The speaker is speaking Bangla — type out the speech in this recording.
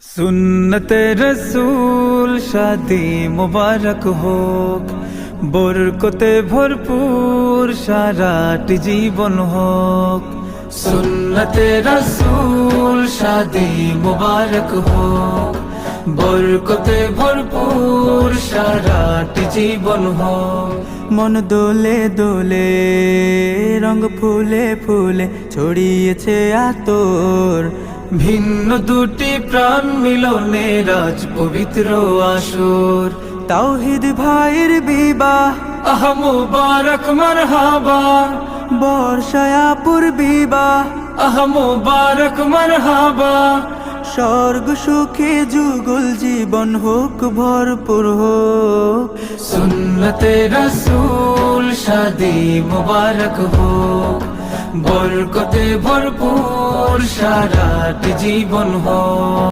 সুন্নতে রসূল শাদি মুবারক হোক, বরকতে ভরপুর সারাটি জীবন হোক। সুন্নতে রসূল শাদি মুবারক হোক, বরকতে ভরপুর সারাটি জীবন হোক। মন দোলে দোলে, রঙ ফুলে ফুলে ছড়িয়েছে আতর, ভিন্ন দুটি প্রাণ মিলনে রাজ পবিত্র আসর। তাওহীদ ভাইয়ের বিবাহ আহ মুবারক মারহাবা, বর্ষায়াপুর বিবাহ আহ মুবারক মারহাবা। স্বর্গ সুখে যুগল জীবন হোক ভরপুর হোক। সুন্নতে রসূল শাদি মুবারক হোক, বরকতে ভরপুর সারাটি জীবন হোক।